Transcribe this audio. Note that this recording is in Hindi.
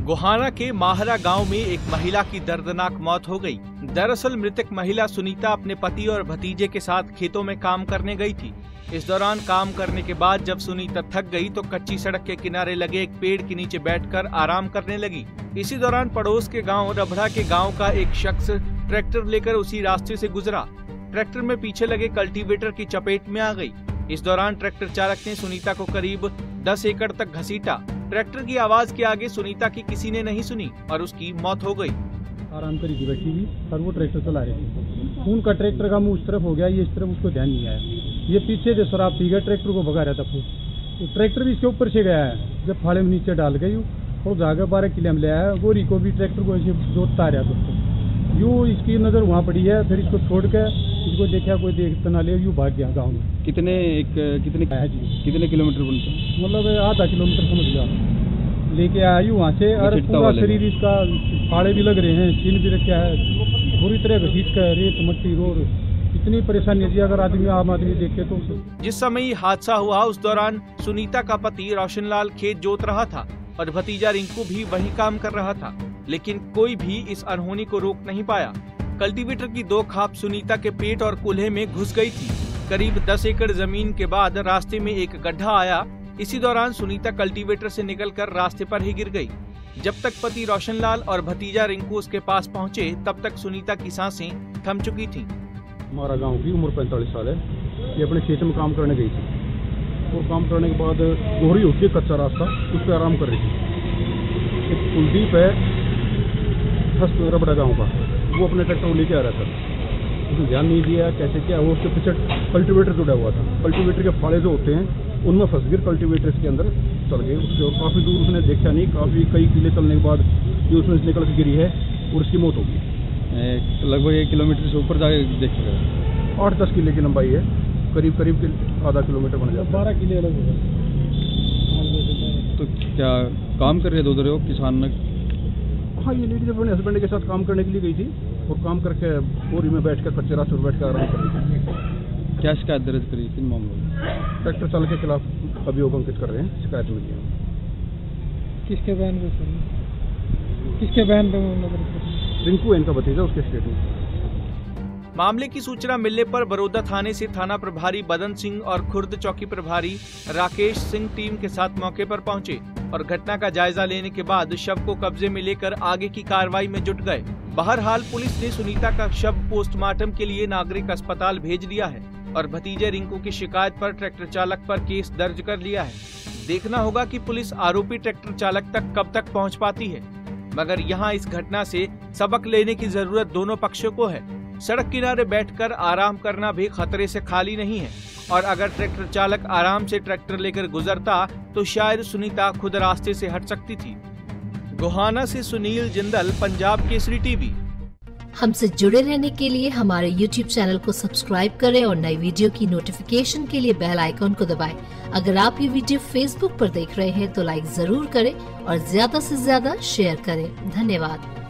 गोहाना के माहरा गांव में एक महिला की दर्दनाक मौत हो गई। दरअसल मृतक महिला सुनीता अपने पति और भतीजे के साथ खेतों में काम करने गई थी। इस दौरान काम करने के बाद जब सुनीता थक गई तो कच्ची सड़क के किनारे लगे एक पेड़ के नीचे बैठकर आराम करने लगी। इसी दौरान पड़ोस के गांव रबड़ा के गांव का एक शख्स ट्रैक्टर लेकर उसी रास्ते से गुजरा। ट्रैक्टर में पीछे लगे कल्टीवेटर की चपेट में आ गई। इस दौरान ट्रैक्टर चालक ने सुनीता को करीब 10 एकड़ तक घसीटा। ट्रैक्टर की आवाज के आगे सुनीता की किसी ने नहीं सुनी और उसकी मौत हो गई। आराम करी थी बैठी हुई और वो ट्रैक्टर चला रहे थे। उनका ट्रैक्टर का मुंह उस तरफ हो गया, ये इस तरफ, उसको ध्यान नहीं आया। ये पीछे से शराब पी गया, ट्रैक्टर को भगा रहा था। तो ट्रैक्टर भी इसके ऊपर से गया है। जब फाड़े में नीचे डाल गई और जाकर 12 किले में ले आया। गोरी को भी ट्रैक्टर को ऐसे जोतता रहा दोस्तों। यूँ इसकी नजर वहाँ पड़ी है। फिर इसको छोड़ कर इसको देखा कोई देखता ना ले, यूँ भाग गया गाँव में। कितने किलोमीटर बनते? मतलब आधा किलोमीटर समझ गया। लेके आया वहाँ से और पूरा शरीर इसका फाड़े भी लग रहे हैं, छीन भी रखा है बुरी तरह घसीट कर, रेत मट्टी रोड। इतनी परेशानी है अगर आदमी आम आदमी देखे तो। जिस समय ये हादसा हुआ उस दौरान सुनीता का पति रोशनलाल खेत जोत रहा था और भतीजा रिंकू भी वहीं काम कर रहा था, लेकिन कोई भी इस अनहोनी को रोक नहीं पाया। कल्टीवेटर की 2 खाप सुनीता के पेट और कूल्हे में घुस गई थी। करीब 10 एकड़ जमीन के बाद रास्ते में एक गड्ढा आया। इसी दौरान सुनीता कल्टीवेटर से निकलकर रास्ते पर ही गिर गई। जब तक पति रोशनलाल और भतीजा रिंकू उसके पास पहुंचे तब तक सुनीता की सांसें थम चुकी थीं। हमारा गांव की उम्र 45 साल है। ये अपने खेत में काम करने गई थी और काम करने के बाद गोहरी होती है कच्चा रास्ता, उस पर आराम कर रही थी। एक कुलदीप है रबड़ा गाँव का, वो अपने ट्रैक्टर को लेके आ रहा था। उसने ध्यान नहीं दिया कैसे क्या, वो उसके पीछे कल्टीवेटर जुड़ा हुआ था। कल्टीवेटर के फाड़े जो होते हैं उनमें फंस गए, कल्टीवेटर के अंदर चल गए उसके। और काफ़ी दूर उसने देखा नहीं, काफ़ी कई किले चलने के बाद ये उसमें निकल के गिरी है और उसकी मौत हो गई। लगभग 1 किलोमीटर से ऊपर जाके देखिएगा। 8-10 किले की लंबाई है, करीब आधा किलोमीटर बन जाता है। 12 किले अलग होगा। तो क्या काम कर रहे थे उधर किसान? हाँ, ये लेडीज अपने हस्बैंड के साथ काम करने के लिए गई थी और काम करके बोरी में बैठ कर कच्चे रास्ते पर बैठ कर आराम कर रही थी। क्या शिकायत दर्ज करी किन मामलों में? ट्रैक्टर चालक के खिलाफ अभियोग अंकित कर रहे हैं, शिकायत मिली है। किसके बहन पे? किसके बहन पे? रिंकू इनका भतीजा, उसके स्टेट में। मामले की सूचना मिलने पर बरोदा थाने से थाना प्रभारी बदन सिंह और खुर्द चौकी प्रभारी राकेश सिंह टीम के साथ मौके पर पहुंचे और घटना का जायजा लेने के बाद शव को कब्जे में लेकर आगे की कार्रवाई में जुट गए। बहरहाल पुलिस ने सुनीता का शव पोस्टमार्टम के लिए नागरिक अस्पताल भेज दिया है और भतीजे रिंकू की शिकायत पर ट्रैक्टर चालक पर केस दर्ज कर लिया है। देखना होगा कि पुलिस आरोपी ट्रैक्टर चालक तक कब तक पहुंच पाती है, मगर यहाँ इस घटना से सबक लेने की जरूरत दोनों पक्षों को है। सड़क किनारे बैठकर आराम करना भी खतरे से खाली नहीं है और अगर ट्रैक्टर चालक आराम से ट्रैक्टर लेकर गुजरता तो शायद सुनीता खुद रास्ते से हट सकती थी। गोहाना से सुनील जिंदल, पंजाब केसरी टीवी। हमसे जुड़े रहने के लिए हमारे YouTube चैनल को सब्सक्राइब करें और नई वीडियो की नोटिफिकेशन के लिए बेल आइकॉन को दबाएं। अगर आप ये वीडियो Facebook पर देख रहे हैं तो लाइक जरूर करें और ज्यादा से ज्यादा शेयर करें। धन्यवाद।